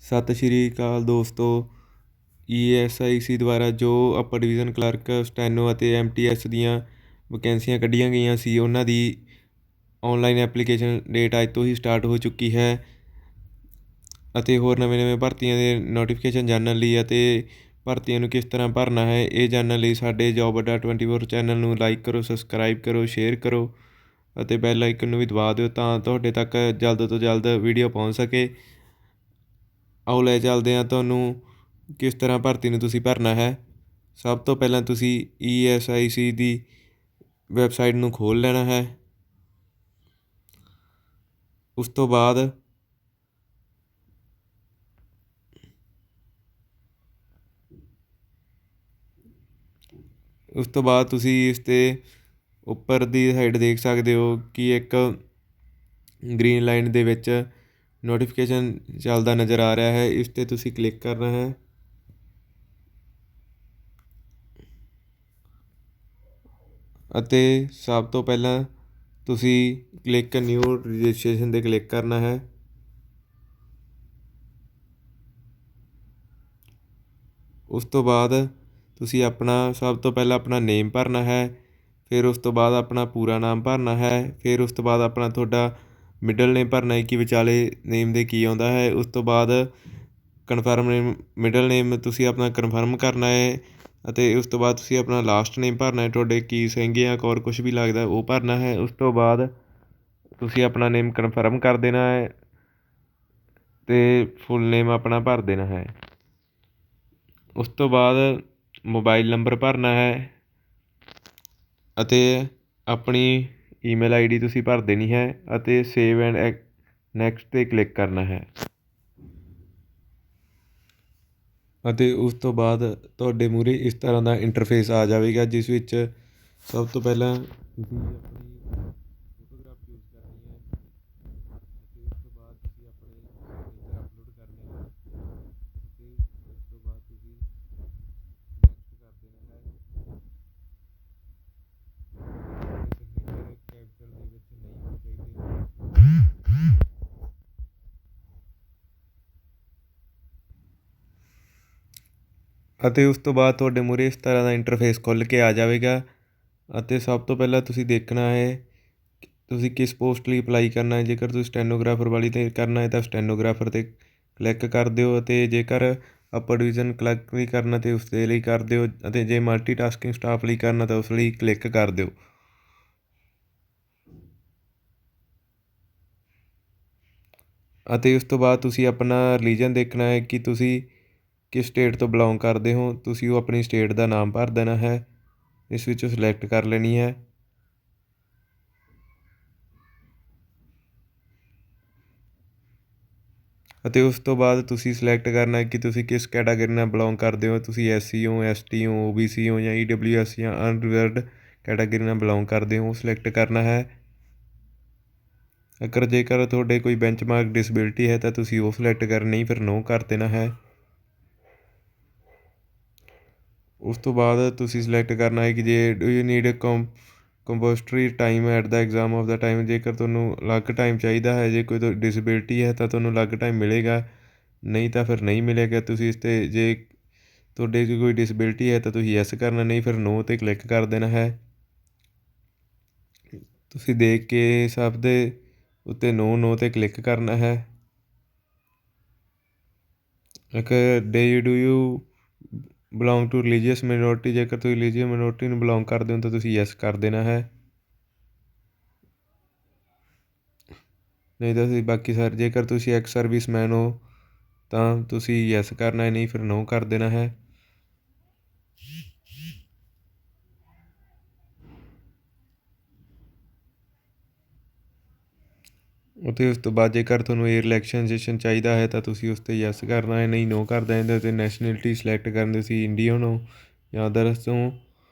ਸਤਿ ਸ਼੍ਰੀ ਅਕਾਲ ਦੋਸਤੋ। ESIC ਦੁਆਰਾ ਜੋ ਅਪਰ ਡਿਵੀਜ਼ਨ ਕਲਰਕ, ਸਟੈਨੋ ਅਤੇ MTS ਦੀਆਂ ਵੈਕੈਂਸੀਆਂ ਕੱਢੀਆਂ ਗਈਆਂ ਸੀ, ਉਹਨਾਂ ਦੀ ਔਨਲਾਈਨ ਐਪਲੀਕੇਸ਼ਨ ਡੇਟ ਅੱਜ ਤੋਂ ਹੀ ਸਟਾਰਟ ਹੋ ਚੁੱਕੀ ਹੈ। ਅਤੇ ਹੋਰ ਨਵੇਂ ਭਰਤੀਆਂ ਦੇ ਨੋਟੀਫਿਕੇਸ਼ਨ ਜਾਣਨ ਲਈ ਅਤੇ ਭਰਤੀਆਂ ਨੂੰ ਕਿਸ ਤਰ੍ਹਾਂ ਭਰਨਾ ਹੈ, ਇਹ ਜਾਣਨ ਲਈ ਸਾਡੇ ਜੋਬ ਅੱਡਾ 24 ਚੈਨਲ ਨੂੰ ਲਾਈਕ ਕਰੋ, ਸਬਸਕ੍ਰਾਈਬ ਕਰੋ, ਸ਼ੇਅਰ ਕਰੋ ਅਤੇ ਬੈਲ ਆਈਕਨ ਨੂੰ ਵੀ ਦਬਾ ਦਿਓ ਤਾਂ ਤੁਹਾਡੇ ਤੱਕ ਜਲਦ ਤੋਂ ਜਲਦ ਵੀਡੀਓ ਪਹੁੰਚ ਸਕੇ। ਆਓ ਲੈ ਚੱਲਦੇ ਹਾਂ ਤੁਹਾਨੂੰ ਕਿਸ ਤਰ੍ਹਾਂ ਭਰਤੀ ਨੂੰ ਤੁਸੀਂ ਭਰਨਾ ਹੈ। ਸਭ ਤੋਂ ਪਹਿਲਾਂ ਤੁਸੀਂ ESIC ਦੀ ਵੈਬਸਾਈਟ ਨੂੰ ਖੋਲ੍ਹ ਲੈਣਾ ਹੈ। ਉਸ ਤੋਂ ਬਾਅਦ ਤੁਸੀਂ ਇਸ 'ਤੇ ਉੱਪਰ ਦੀ ਸਾਈਡ ਦੇਖ ਸਕਦੇ ਹੋ ਕਿ ਇੱਕ ਗ੍ਰੀਨ ਲਾਈਨ ਦੇ ਵਿੱਚ ਨੋਟੀਫਿਕੇਸ਼ਨ ਚੱਲਦਾ ਨਜ਼ਰ ਆ ਰਿਹਾ ਹੈ। ਇਸ 'ਤੇ ਤੁਸੀਂ ਕਲਿੱਕ ਕਰਨਾ ਹੈ ਅਤੇ ਸਭ ਤੋਂ ਪਹਿਲਾਂ ਤੁਸੀਂ ਕਲਿੱਕ ਨਿਊ ਰਜਿਸਟ੍ਰੇਸ਼ਨ 'ਤੇ ਕਲਿੱਕ ਕਰਨਾ ਹੈ। ਉਸ ਤੋਂ ਬਾਅਦ ਤੁਸੀਂ ਸਭ ਤੋਂ ਪਹਿਲਾਂ ਆਪਣਾ ਨੇਮ ਭਰਨਾ ਹੈ, ਫਿਰ ਉਸ ਤੋਂ ਬਾਅਦ ਆਪਣਾ ਪੂਰਾ ਨਾਮ ਭਰਨਾ ਹੈ, ਫਿਰ ਉਸ ਤੋਂ ਬਾਅਦ ਆਪਣਾ ਤੁਹਾਡਾ ਮਿਡਲ ਨੇਮ ਭਰਨਾ ਹੈ ਕਿ ਵਿਚਾਲੇ ਨੇਮ ਦੇ ਕੀ ਆਉਂਦਾ ਹੈ। ਉਸ ਤੋਂ ਬਾਅਦ ਕਨਫਰਮ ਨੇਮ, ਮਿਡਲ ਨੇਮ ਤੁਸੀਂ ਆਪਣਾ ਕਨਫਰਮ ਕਰਨਾ ਹੈ ਅਤੇ ਉਸ ਤੋਂ ਬਾਅਦ ਤੁਸੀਂ ਆਪਣਾ ਲਾਸਟ ਨੇਮ ਭਰਨਾ ਹੈ, ਤੁਹਾਡੇ ਕੀ ਸਿੰਘ ਜਾਂ ਕੌਰ ਕੁਛ ਵੀ ਲੱਗਦਾ ਉਹ ਭਰਨਾ ਹੈ। ਉਸ ਤੋਂ ਬਾਅਦ ਤੁਸੀਂ ਆਪਣਾ ਨੇਮ ਕਨਫਰਮ ਕਰ ਦੇਣਾ ਹੈ ਅਤੇ ਫੁੱਲ ਨੇਮ ਆਪਣਾ ਭਰ ਦੇਣਾ ਹੈ। ਉਸ ਤੋਂ ਬਾਅਦ ਮੋਬਾਈਲ ਨੰਬਰ ਭਰਨਾ ਹੈ ਅਤੇ ਆਪਣੀ ਈਮੇਲ ID ਤੁਸੀਂ ਭਰ ਦੇਣੀ ਹੈ ਅਤੇ ਸੇਵ ਐਂਡ ਨੈਕਸਟ 'ਤੇ ਕਲਿੱਕ ਕਰਨਾ ਹੈ। ਅਤੇ ਉਸ ਤੋਂ ਬਾਅਦ ਤੁਹਾਡੇ ਮੂਹਰੇ ਇਸ ਤਰ੍ਹਾਂ ਦਾ ਇੰਟਰਫੇਸ ਆ ਜਾਵੇਗਾ, ਜਿਸ ਵਿੱਚ ਸਭ ਤੋਂ ਪਹਿਲਾਂ ਤੁਸੀਂ ਆਪਣੀ ਫੋਟੋਗ੍ਰਾਫ ਚੂਜ਼ ਕਰਨੀ ਹੈ ਅਤੇ ਉਸ ਤੋਂ ਬਾਅਦ ਤੁਸੀਂ ਆਪਣੇ ਸਿਗਨੇਚਰ ਅਪਲੋਡ ਕਰਨੇ ਹੈ ਅਤੇ ਉਸ ਤੋਂ ਬਾਅਦ ਤੁਸੀਂ ਨੈਕਸਟ ਕਰ ਦੇਣਾ ਹੈ। ਸਿਗਨੇਚਰ ਕੈਪੀਟਲ ਦੇ ਵਿੱਚ ਨਹੀਂ ਹੋਣੇ ਚਾਹੀਦੇ। ਅਤੇ ਉਸ ਤੋਂ ਬਾਅਦ ਤੁਹਾਡੇ ਮੂਹਰੇ ਇਸ ਤਰ੍ਹਾਂ ਦਾ ਇੰਟਰਫੇਸ ਖੁੱਲ੍ਹ ਕੇ ਆ ਜਾਵੇਗਾ ਅਤੇ ਸਭ ਤੋਂ ਪਹਿਲਾਂ ਤੁਸੀਂ ਦੇਖਣਾ ਹੈ ਤੁਸੀਂ ਕਿਸ ਪੋਸਟ ਲਈ ਅਪਲਾਈ ਕਰਨਾ ਹੈ। ਜੇਕਰ ਤੁਸੀਂ ਸਟੈਨੋਗ੍ਰਾਫਰ ਵਾਲੀ 'ਤੇ ਕਰਨਾ ਹੈ ਤਾਂ ਸਟੈਨੋਗ੍ਰਾਫਰ 'ਤੇ ਕਲਿੱਕ ਕਰ ਦਿਓ ਅਤੇ ਜੇਕਰ ਅਪਰ ਡਿਵੀਜ਼ਨ ਕਲਰਕ ਲਈ ਕਰਨਾ ਤਾਂ ਉਸ ਦੇ ਲਈ ਕਰ ਦਿਓ ਅਤੇ ਜੇ ਮਲਟੀਟਾਸਕਿੰਗ ਸਟਾਫ ਲਈ ਕਰਨਾ ਤਾਂ ਉਸ ਲਈ ਕਲਿੱਕ ਕਰ ਦਿਓ। ਅਤੇ ਉਸ ਤੋਂ ਬਾਅਦ ਤੁਸੀਂ ਆਪਣਾ ਰਿਲੀਜਨ ਦੇਖਣਾ ਹੈ ਕਿ ਤੁਸੀਂ ਕਿਸ ਸਟੇਟ ਤੋਂ ਬਿਲੋਂਗ ਕਰਦੇ ਹੋ, ਤੁਸੀਂ ਉਹ ਆਪਣੀ ਸਟੇਟ ਦਾ ਨਾਮ ਭਰ ਦੇਣਾ ਹੈ, ਇਸ ਵਿੱਚੋਂ ਸਿਲੈਕਟ ਕਰ ਲੈਣੀ ਹੈ। ਅਤੇ ਉਸ ਤੋਂ ਬਾਅਦ ਤੁਸੀਂ ਸਿਲੈਕਟ ਕਰਨਾ ਹੈ ਕਿ ਤੁਸੀਂ ਕਿਸ ਕੈਟਾਗਰੀ ਨਾਲ ਬਿਲੋਂਗ ਕਰਦੇ ਹੋ, ਤੁਸੀਂ SC ਹੋ, ST ਹੋ, OBC ਹੋ ਜਾਂ EWS ਜਾਂ ਅਨਰਿਜ਼ਰਵਡ ਕੈਟਾਗਰੀ ਨਾਲ ਬਿਲੋਂਗ ਕਰਦੇ ਹੋ, ਉਹ ਸਿਲੈਕਟ ਕਰਨਾ ਹੈ। ਜੇਕਰ ਤੁਹਾਡੇ ਕੋਈ ਬੈਂਚਮਾਰਕ ਡਿਸੇਬਿਲਿਟੀ ਹੈ ਤਾਂ ਤੁਸੀਂ ਉਹ ਸਿਲੈਕਟ ਕਰ, ਨਹੀਂ ਫਿਰ ਨੋ ਕਰ ਦੇਣਾ ਹੈ। ਉਸ ਤੋਂ ਬਾਅਦ ਤੁਸੀਂ ਸਿਲੈਕਟ ਕਰਨਾ ਹੈ ਕਿ ਜੇ do you need compulsory time at the exam of the time, ਜੇਕਰ ਤੁਹਾਨੂੰ ਅਲੱਗ ਟਾਈਮ ਚਾਹੀਦਾ ਹੈ, ਜੇ ਕੋਈ ਡਿਸੇਬਿਲਿਟੀ ਹੈ ਤਾਂ ਤੁਹਾਨੂੰ ਅਲੱਗ ਟਾਈਮ ਮਿਲੇਗਾ, ਨਹੀਂ ਤਾਂ ਫਿਰ ਨਹੀਂ ਮਿਲੇਗਾ। ਤੁਸੀਂ ਇਸ 'ਤੇ ਜੇ ਤੁਹਾਡੇ 'ਚ ਕੋਈ ਡਿਸੇਬਿਲਿਟੀ ਹੈ ਤਾਂ ਤੁਸੀਂ ਯੈਸ ਕਰਨਾ, ਨਹੀਂ ਫਿਰ ਨੋ 'ਤੇ ਕਲਿੱਕ ਕਰ ਦੇਣਾ ਹੈ। ਤੁਸੀਂ ਦੇਖ ਕੇ ਸਭ ਦੇ ਉੱਤੇ ਨੋ 'ਤੇ ਕਲਿੱਕ ਕਰਨਾ ਹੈ। Do you belong to religious minority, ਜੇਕਰ ਤੁਸੀਂ ਰਿਲੀਜੀਅਸ ਮਿਨੋਰਟੀ ਨੂੰ ਬਿਲੋਂਗ ਕਰਦੇ ਹੋ ਤਾਂ ਤੁਸੀਂ ਯੈਸ ਕਰ ਦੇਣਾ ਹੈ, ਨਹੀਂ ਤਾਂ ਤੁਸੀਂ ਬਾਕੀ ਜੇਕਰ ਤੁਸੀਂ ਐਕਸ ਸਰਵਿਸਮੈਨ ਹੋ ਤਾਂ ਤੁਸੀਂ ਯੈਸ ਕਰਨਾ ਹੈ, ਨਹੀਂ ਫਿਰ ਨੋ ਕਰ ਦੇਣਾ ਹੈ। ਅਤੇ ਉਸ ਤੋਂ ਬਾਅਦ ਜੇਕਰ ਤੁਹਾਨੂੰ ਏਅਰ ਰਿਲੈਕਸੇਸ਼ਨ ਚਾਹੀਦਾ ਹੈ ਤਾਂ ਤੁਸੀਂ ਉਸ 'ਤੇ ਯੈਸ ਕਰਨਾ ਹੈ, ਨਹੀਂ ਨੋ ਕਰ ਦੇਣਾ। ਅਤੇ ਨੈਸ਼ਨੈਲਿਟੀ ਸਿਲੈਕਟ ਕਰਨ ਦੇ ਤੁਸੀਂ ਇੰਡੀਅਨ ਹੋ ਜਾਂ ਅਦਰਸ ਹੋ।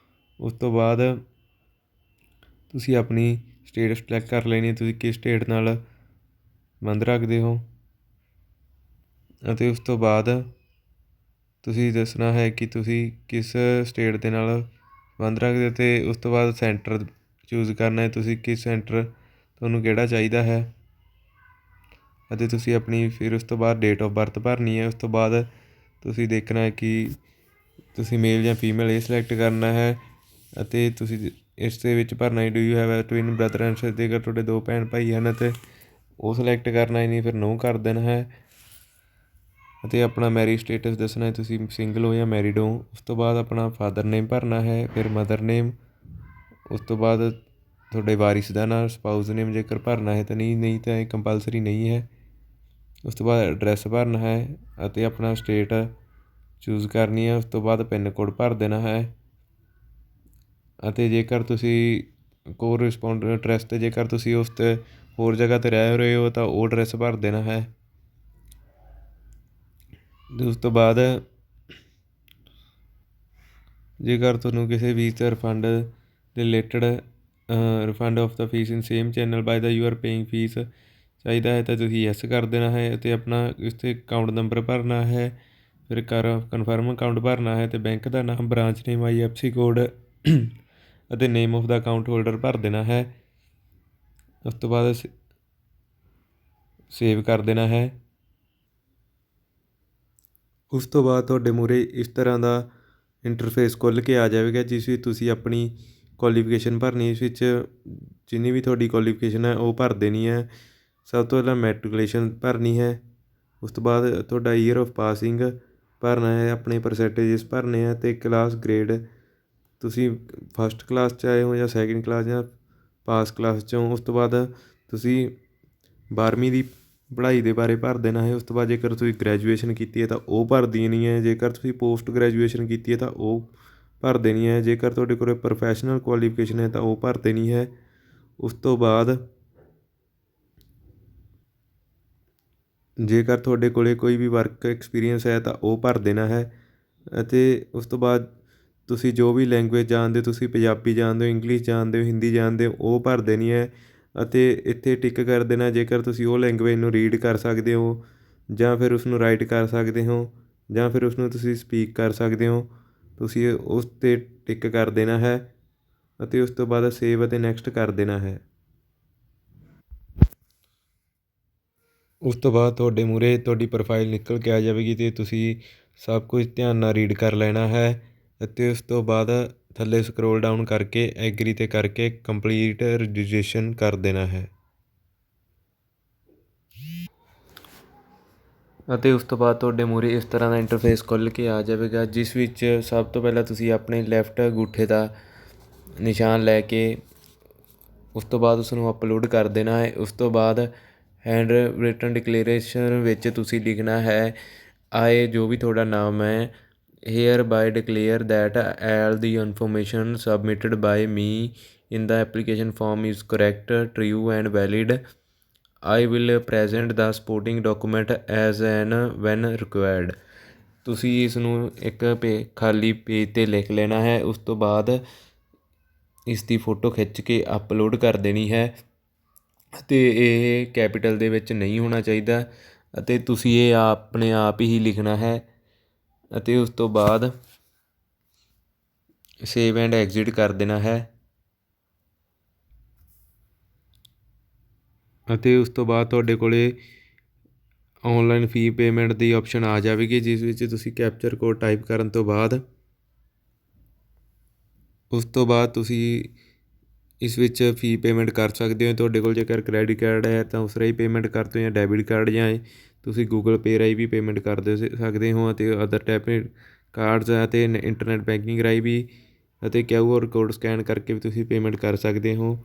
ਉਸ ਤੋਂ ਬਾਅਦ ਤੁਸੀਂ ਆਪਣੀ ਸਟੇਟ ਸਿਲੈਕਟ ਕਰ ਲੈਣੀ, ਤੁਸੀਂ ਕਿਸ ਸਟੇਟ ਨਾਲ ਸੰਬੰਧ ਰੱਖਦੇ ਹੋ ਅਤੇ ਉਸ ਤੋਂ ਬਾਅਦ ਤੁਸੀਂ ਦੱਸਣਾ ਹੈ ਕਿ ਤੁਸੀਂ ਕਿਸ ਸਟੇਟ ਦੇ ਨਾਲ ਸੰਬੰਧ ਰੱਖਦੇ ਹੋ ਅਤੇ ਉਸ ਤੋਂ ਬਾਅਦ ਸੈਂਟਰ ਚੂਜ਼ ਕਰਨਾ ਹੈ, ਤੁਸੀਂ ਕਿਸ ਸੈਂਟਰ ਤੁਹਾਨੂੰ ਕਿਹੜਾ ਚਾਹੀਦਾ ਹੈ। ਅਤੇ ਤੁਸੀਂ ਆਪਣੀ ਫਿਰ ਉਸ ਤੋਂ ਬਾਅਦ ਡੇਟ ਆਫ ਬਰਥ ਭਰਨੀ ਹੈ। ਉਸ ਤੋਂ ਬਾਅਦ ਤੁਸੀਂ ਦੇਖਣਾ ਹੈ ਕਿ ਤੁਸੀਂ ਮੇਲ ਜਾਂ ਫੀਮੇਲ ਇਹ ਸਿਲੈਕਟ ਕਰਨਾ ਹੈ ਅਤੇ ਤੁਸੀਂ ਇਸ ਦੇ ਵਿੱਚ ਭਰਨਾ ਹੈ do you have a twin brother and sister, ਜੇਕਰ ਤੁਹਾਡੇ 2 ਭੈਣ ਭਾਈ ਹਨ ਅਤੇ ਉਹ ਸਿਲੈਕਟ ਕਰਨਾ ਹੀ ਨਹੀਂ ਫਿਰ ਨੋ ਕਰ ਦੇਣਾ ਹੈ। ਅਤੇ ਆਪਣਾ ਮੈਰਿਜ ਸਟੇਟਸ ਦੱਸਣਾ ਹੈ, ਤੁਸੀਂ ਸਿੰਗਲ ਹੋ ਜਾਂ ਮੈਰਿਡ ਹੋ। ਉਸ ਤੋਂ ਬਾਅਦ ਆਪਣਾ ਫਾਦਰ ਨੇਮ ਭਰਨਾ ਹੈ, ਫਿਰ ਮਦਰ ਨੇਮ, ਉਸ ਤੋਂ ਬਾਅਦ ਤੁਹਾਡੇ ਵਾਰਿਸ ਦਾ ਨਾਮ, ਸਪਾਊਸ ਨੇਮ ਜੇਕਰ ਭਰਨਾ ਹੈ ਤਾਂ ਨਹੀਂ ਤਾਂ ਇਹ ਕੰਪਲਸਰੀ ਨਹੀਂ ਹੈ। ਉਸ ਤੋਂ ਬਾਅਦ ਐਡਰੈਸ ਭਰਨਾ ਹੈ ਅਤੇ ਆਪਣਾ ਸਟੇਟ ਚੂਜ਼ ਕਰਨੀ ਹੈ। ਉਸ ਤੋਂ ਬਾਅਦ ਪਿੰਨ ਕੋਡ ਭਰ ਦੇਣਾ ਹੈ ਅਤੇ ਜੇਕਰ ਤੁਸੀਂ ਕੋਰਸਪੋਂਡ ਐਡਰੈਸ 'ਤੇ ਜੇਕਰ ਤੁਸੀਂ ਉਸ 'ਤੇ ਹੋਰ ਜਗ੍ਹਾ 'ਤੇ ਰਹਿ ਰਹੇ ਹੋ ਤਾਂ ਉਹ ਐਡਰੈਸ ਭਰ ਦੇਣਾ ਹੈ। ਉਸ ਤੋਂ ਬਾਅਦ ਜੇਕਰ ਤੁਹਾਨੂੰ ਕਿਸੇ ਵੀ refund related refund of the fee in same channel by the you are paying fee ਚਾਹੀਦਾ ਹੈ ਤਾਂ ਤੁਸੀਂ ਯੈਸ ਕਰ ਦੇਣਾ ਹੈ ਅਤੇ ਆਪਣਾ ਇਸ 'ਤੇ ਅਕਾਊਂਟ ਨੰਬਰ ਭਰਨਾ ਹੈ, ਫਿਰ ਕਨਫਰਮ ਅਕਾਊਂਟ ਭਰਨਾ ਹੈ ਅਤੇ ਬੈਂਕ ਦਾ ਨਾਮ, ਬ੍ਰਾਂਚ ਨੇਮ, IFSC ਕੋਡ ਅਤੇ name of the account holder ਭਰ ਦੇਣਾ ਹੈ। ਉਸ ਤੋਂ ਬਾਅਦ ਸੇਵ ਕਰ ਦੇਣਾ ਹੈ। ਉਸ ਤੋਂ ਬਾਅਦ ਤੁਹਾਡੇ ਮੂਹਰੇ ਇਸ ਤਰ੍ਹਾਂ ਦਾ ਇੰਟਰਫੇਸ ਖੁੱਲ੍ਹ ਕੇ ਆ ਜਾਵੇਗਾ ਜਿਸ ਵਿੱਚ ਤੁਸੀਂ ਆਪਣੀ ਕੁਆਲੀਫਿਕੇਸ਼ਨ ਭਰਨੀ। ਇਸ ਵਿੱਚ ਜਿੰਨੀ ਵੀ ਤੁਹਾਡੀ ਕੁਆਲੀਫਿਕੇਸ਼ਨ ਹੈ ਉਹ ਭਰ ਦੇਣੀ ਹੈ। ਸਭ ਤੋਂ ਪਹਿਲਾਂ ਮੈਟਰੀਕੂਲੇਸ਼ਨ ਭਰਨੀ ਹੈ। ਉਸ ਤੋਂ ਬਾਅਦ ਤੁਹਾਡਾ ਈਅਰ ਆਫ ਪਾਸਿੰਗ ਭਰਨਾ ਹੈ, ਆਪਣੇ ਪਰਸੈਂਟੇਜਸ ਭਰਨੇ ਹੈ ਅਤੇ ਕਲਾਸ ਗ੍ਰੇਡ, ਤੁਸੀਂ ਫਸਟ ਕਲਾਸ 'ਚ ਆਏ ਹੋ ਜਾਂ ਸੈਕਿੰਡ ਕਲਾਸ ਜਾਂ ਪਾਸ ਕਲਾਸ 'ਚੋਂ। ਉਸ ਤੋਂ ਬਾਅਦ ਤੁਸੀਂ 12ਵੀਂ ਦੀ ਪੜ੍ਹਾਈ ਦੇ ਬਾਰੇ ਭਰ ਦੇਣਾ ਹੈ। ਉਸ ਤੋਂ ਬਾਅਦ ਜੇਕਰ ਤੁਸੀਂ ਗ੍ਰੈਜੂਏਸ਼ਨ ਕੀਤੀ ਹੈ ਤਾਂ ਉਹ ਭਰ ਦੇਣੀ ਹੈ, ਜੇਕਰ ਤੁਸੀਂ ਪੋਸਟ ਗ੍ਰੈਜੂਏਸ਼ਨ ਕੀਤੀ ਹੈ ਤਾਂ ਉਹ ਭਰ ਦੇਣੀ ਹੈ, ਜੇਕਰ ਤੁਹਾਡੇ ਕੋਲ ਪ੍ਰੋਫੈਸ਼ਨਲ ਕੁਆਲੀਫਿਕੇਸ਼ਨ ਹੈ ਤਾਂ ਉਹ ਭਰ ਦੇਣੀ ਹੈ। ਉਸ ਤੋਂ ਬਾਅਦ ਜੇਕਰ ਤੁਹਾਡੇ ਕੋਲ ਕੋਈ ਵੀ ਵਰਕ ਐਕਸਪੀਰੀਅੰਸ ਹੈ ਤਾਂ ਉਹ ਭਰ ਦੇਣਾ ਹੈ ਅਤੇ ਉਸ ਤੋਂ ਬਾਅਦ ਤੁਸੀਂ ਜੋ ਵੀ ਲੈਂਗੁਏਜ ਜਾਣਦੇ ਹੋ, ਤੁਸੀਂ ਪੰਜਾਬੀ ਜਾਣਦੇ ਹੋ, ਇੰਗਲਿਸ਼ ਜਾਣਦੇ ਹੋ, ਹਿੰਦੀ ਜਾਣਦੇ ਹੋ, ਉਹ ਭਰ ਦੇਣੀ ਹੈ ਅਤੇ ਇੱਥੇ ਟਿਕ ਕਰ ਦੇਣਾ ਜੇਕਰ ਤੁਸੀਂ ਉਹ ਲੈਂਗੁਏਜ ਨੂੰ ਰੀਡ ਕਰ ਸਕਦੇ ਹੋ ਜਾਂ ਫਿਰ ਉਸਨੂੰ ਰਾਈਟ ਕਰ ਸਕਦੇ ਹੋ ਜਾਂ ਫਿਰ ਉਸਨੂੰ ਤੁਸੀਂ ਸਪੀਕ ਕਰ ਸਕਦੇ ਹੋ, ਤੁਸੀਂ ਉਸ 'ਤੇ ਟਿਕ ਕਰ ਦੇਣਾ ਹੈ ਅਤੇ ਉਸ ਤੋਂ ਬਾਅਦ ਸੇਵ ਅਤੇ ਨੈਕਸਟ ਕਰ ਦੇਣਾ ਹੈ। ਉਸ ਤੋਂ ਬਾਅਦ ਤੁਹਾਡੇ ਮੂਹਰੇ ਤੁਹਾਡੀ ਪ੍ਰੋਫਾਈਲ ਨਿਕਲ ਕੇ ਆ ਜਾਵੇਗੀ ਅਤੇ ਤੁਸੀਂ ਸਭ ਕੁਝ ਧਿਆਨ ਨਾਲ ਰੀਡ ਕਰ ਲੈਣਾ ਹੈ ਅਤੇ ਉਸ ਤੋਂ ਬਾਅਦ ਥੱਲੇ ਸਕਰੋਲ ਡਾਊਨ ਕਰਕੇ ਐਗਰੀ 'ਤੇ ਕਰਕੇ ਕੰਪਲੀਟ ਰਜਿਸਟ੍ਰੇਸ਼ਨ ਕਰ ਦੇਣਾ ਹੈ ਅਤੇ ਉਸ ਤੋਂ ਬਾਅਦ ਤੁਹਾਡੇ ਮੂਹਰੇ ਇਸ ਤਰ੍ਹਾਂ ਦਾ ਇੰਟਰਫੇਸ ਖੁੱਲ੍ਹ ਕੇ ਆ ਜਾਵੇਗਾ ਜਿਸ ਵਿੱਚ ਸਭ ਤੋਂ ਪਹਿਲਾਂ ਤੁਸੀਂ ਆਪਣੇ ਲੈਫਟ ਅੰਗੂਠੇ ਦਾ ਨਿਸ਼ਾਨ ਲੈ ਕੇ ਉਸ ਤੋਂ ਬਾਅਦ ਉਸ ਨੂੰ ਅਪਲੋਡ ਕਰ ਦੇਣਾ ਹੈ। ਉਸ ਤੋਂ ਬਾਅਦ ਹੈਂਡ ਰਿਟਨ ਡਿਕਲੇਰੇਸ਼ਨ ਵਿੱਚ ਤੁਸੀਂ ਲਿਖਣਾ ਹੈ ਆਏ ਜੋ ਵੀ ਤੁਹਾਡਾ ਨਾਮ ਹੈ, hereby declare that all the information submitted by me in the application form is correct, true and valid. I will present the supporting document as and when required. ਤੁਸੀਂ ਇਸ ਨੂੰ ਇੱਕ ਖਾਲੀ ਪੇਜ 'ਤੇ ਲਿਖ ਲੈਣਾ ਹੈ। ਉਸ ਤੋਂ ਬਾਅਦ ਇਸ ਦੀ ਫੋਟੋ ਖਿੱਚ ਕੇ ਅਪਲੋਡ ਕਰ ਦੇਣੀ ਹੈ ਅਤੇ ਇਹ ਕੈਪੀਟਲ ਦੇ ਵਿੱਚ ਨਹੀਂ ਹੋਣਾ ਚਾਹੀਦਾ ਅਤੇ ਤੁਸੀਂ ਇਹ ਆਪਣੇ ਆਪ ਹੀ ਲਿਖਣਾ ਹੈ ਅਤੇ ਉਸ ਤੋਂ ਬਾਅਦ ਸੇਵ ਐਂਡ ਐਗਜ਼ਿਟ ਕਰ ਦੇਣਾ ਹੈ ਅਤੇ ਉਸ ਤੋਂ ਬਾਅਦ ਤੁਹਾਡੇ ਕੋਲ ਔਨਲਾਈਨ ਫੀ ਪੇਮੈਂਟ ਦੀ ਆਪਸ਼ਨ ਆ ਜਾਵੇਗੀ ਜਿਸ ਵਿੱਚ ਤੁਸੀਂ ਕੈਪਚਰ ਕੋਡ ਟਾਈਪ ਕਰਨ ਤੋਂ ਬਾਅਦ ਤੁਸੀਂ ਇਸ ਵਿੱਚ ਫੀ ਪੇਮੈਂਟ ਕਰ ਸਕਦੇ ਹੋ। ਤੁਹਾਡੇ ਕੋਲ ਜੇਕਰ ਕ੍ਰੈਡਿਟ ਕਾਰਡ ਹੈ ਤਾਂ ਉਸ ਰਾਹੀਂ ਪੇਮੈਂਟ ਕਰ ਦਿਓ ਜਾਂ ਡੈਬਿਟ ਕਾਰਡ ਜਾਂ ਤੁਸੀਂ ਗੂਗਲ ਪੇ ਰਾਹੀਂ ਵੀ ਪੇਮੈਂਟ ਕਰ ਦੇ ਸਕਦੇ ਹੋ ਅਤੇ ਅਦਰ ਡੈਬਿਟ ਕਾਰਡਸ ਅਤੇ ਇੰਟਰਨੈਟ ਬੈਂਕਿੰਗ ਰਾਹੀਂ ਵੀ ਅਤੇ QR ਕੋਡ ਸਕੈਨ ਕਰਕੇ ਵੀ ਤੁਸੀਂ ਪੇਮੈਂਟ ਕਰ ਸਕਦੇ ਹੋ।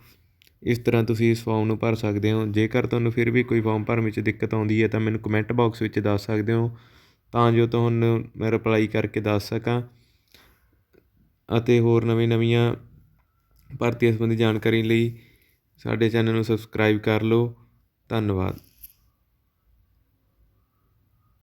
ਇਸ ਤਰ੍ਹਾਂ ਤੁਸੀਂ ਇਸ ਫੋਰਮ ਨੂੰ ਭਰ ਸਕਦੇ ਹੋ। ਜੇਕਰ ਤੁਹਾਨੂੰ ਫਿਰ ਵੀ ਕੋਈ ਫੋਰਮ ਭਰਨ ਵਿੱਚ ਦਿੱਕਤ ਆਉਂਦੀ ਹੈ ਤਾਂ ਮੈਨੂੰ ਕਮੈਂਟ ਬਾਕਸ ਵਿੱਚ ਦੱਸ ਸਕਦੇ ਹੋ ਤਾਂ ਜੋ ਤੁਹਾਨੂੰ ਮੈਂ ਰਿਪਲਾਈ ਕਰਕੇ ਦੱਸ ਸਕਾਂ ਅਤੇ ਹੋਰ ਨਵੀਆਂ ਭਰਤੀਆਂ ਸੰਬੰਧੀ ਜਾਣਕਾਰੀ ਲਈ ਸਾਡੇ ਚੈਨਲ ਨੂੰ ਸਬਸਕ੍ਰਾਈਬ ਕਰ ਲਓ। ਧੰਨਵਾਦ।